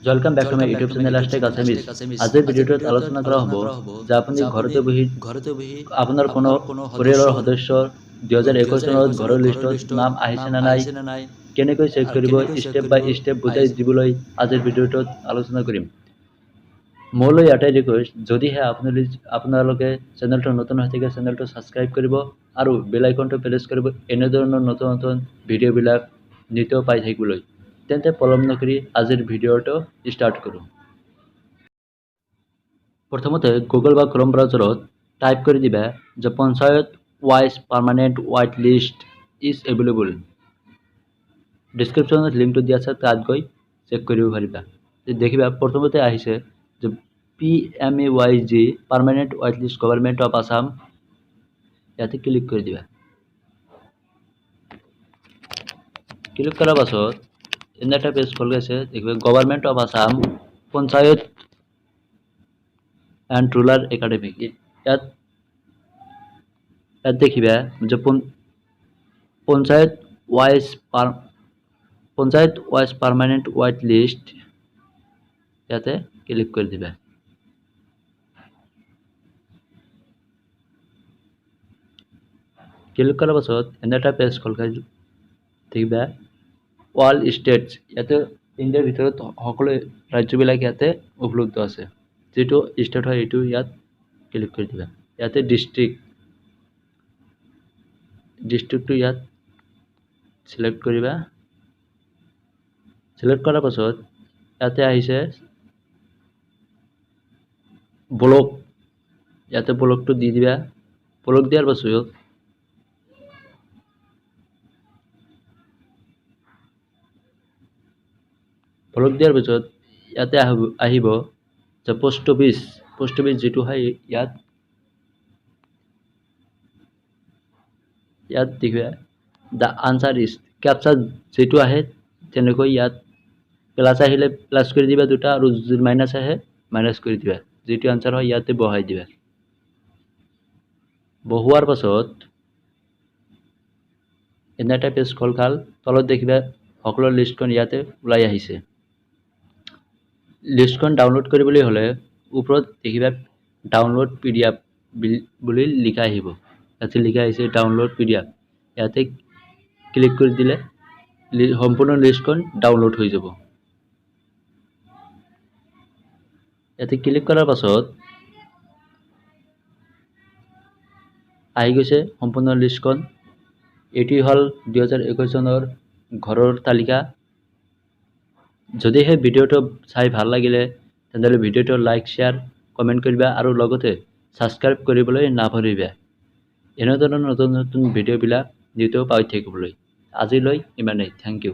Welcome back to my YouTube channel # Assamese. আজিৰ ভিডিঅ'টোত আলোচনা কৰা হ'ব যে আপুনি ঘৰতে বহি আপোনাৰ কোনো পৰিয়ালৰ সদস্যৰ 2021 চনত ঘৰৰ লিষ্টত নাম আহিছে না নাই কেনেকৈ চেক কৰিব ষ্টেপ বাই ষ্টেপ বুজাই দিবলৈ আজিৰ ভিডিঅ'টোত আলোচনা কৰিম। মোলৈ এটাই ৰিকুৱেষ্ট, যদিহে আপোনালোকে চেনেলটো নতুন হৈ থাকে চেনেলটো ছাবস্ক্ৰাইব কৰিব আৰু বেল আইকনটো প্ৰেছ কৰিব এনেধৰণৰ নতুন নতুন ভিডিঅ'বিলাক নিতৌ পাই থাকিবলৈ। তেন্তে পলম নকৰি আজিৰ ভিডিঅ'টো ষ্টাৰ্ট কৰোঁ। প্ৰথমতে গুগল বা ক্ৰম ব্ৰাউজাৰত টাইপ কৰি দিবা যে panchayat wise permanent wait list is available. ডিছক্ৰিপশ্যনত লিংকটো দিয়া আছে, তাত গৈ চেক কৰিব পাৰিবা। দেখিবা প্ৰথমতে আহিছে যে PMAYG permanent wait list government of Assam. ইয়াতে ক্লিক কৰি দিবা। ক্লিক কৰাৰ পাছত এনে এটা পেজ খোল গৈছে, দেখিবা government of Assam panchayat and rural academy. ইয়াত দেখিবা যে panchayat wise permanent wait list. ইয়াতে ক্লিক কৰি দিবা। ক্লিক কৰাৰ পাছত এনে এটা পেজ খোল খাই দেখিবা অল ষ্টেটছ। ইয়াতে ইণ্ডিয়াৰ ভিতৰত সকলো ৰাজ্যবিলাক ইয়াতে উপলব্ধ আছে। যিটো ষ্টেট হয় এইটো ইয়াত ক্লিক কৰি দিবা। ইয়াতে ডিষ্ট্ৰিক্টটো ইয়াত সিলেক্ট কৰিবা। সিলেক্ট কৰাৰ পাছত ইয়াতে আহিছে ব্লক। ইয়াতে ব্লকটো দি দিবা। ব্লক দিয়াৰ পাছত ইয়াতে আহিব যে পোষ্ট অফিচ যিটো হয় ইয়াত দেখিবা দ্য আনচাৰ ইজ কেপচাৰ যিটো আহে তেনেকৈ ইয়াত প্লাছ আহিলে প্লাছ কৰি দিবা দুটা, আৰু যদি মাইনাছ আহে মাইনাছ কৰি দিবা। যিটো আনচাৰ হয় ইয়াতে বহাই দিবা। বহোৱাৰ পাছত এনে এটা পেজ খোল খাল, তলত দেখিবা সকলো লিষ্টখন ইয়াতে ওলাই আহিছে। লিষ্টখন ডাউনলোড কৰিবলৈ হ'লে ওপৰত দেখিবা ডাউনলোড PDF বুলি লিখা আহিব। ইয়াতে লিখা আহিছে ডাউনলোড PDF। ইয়াতে ক্লিক কৰি দিলে সম্পূৰ্ণ লিষ্টখন ডাউনলোড হৈ যাব। ইয়াতে ক্লিক কৰাৰ পাছত আহি গৈছে সম্পূৰ্ণ লিষ্টখন। এটি হ'ল 2021 চনৰ ঘৰৰ তালিকা। যদিহে ভিডিঅ'টো চাই ভাল লাগিলে তেন্তে ভিডিঅ'টো লাইক শ্বেয়াৰ কমেণ্ট কৰিবা আৰু লগতে ছাবস্ক্ৰাইব কৰিবলৈ নাপাহৰিবা এনেধৰণৰ নতুন নতুন ভিডিঅ'বিলাক নিতৌ পাই থাকিবলৈ। আজিলৈ ইমানেই। Thank U.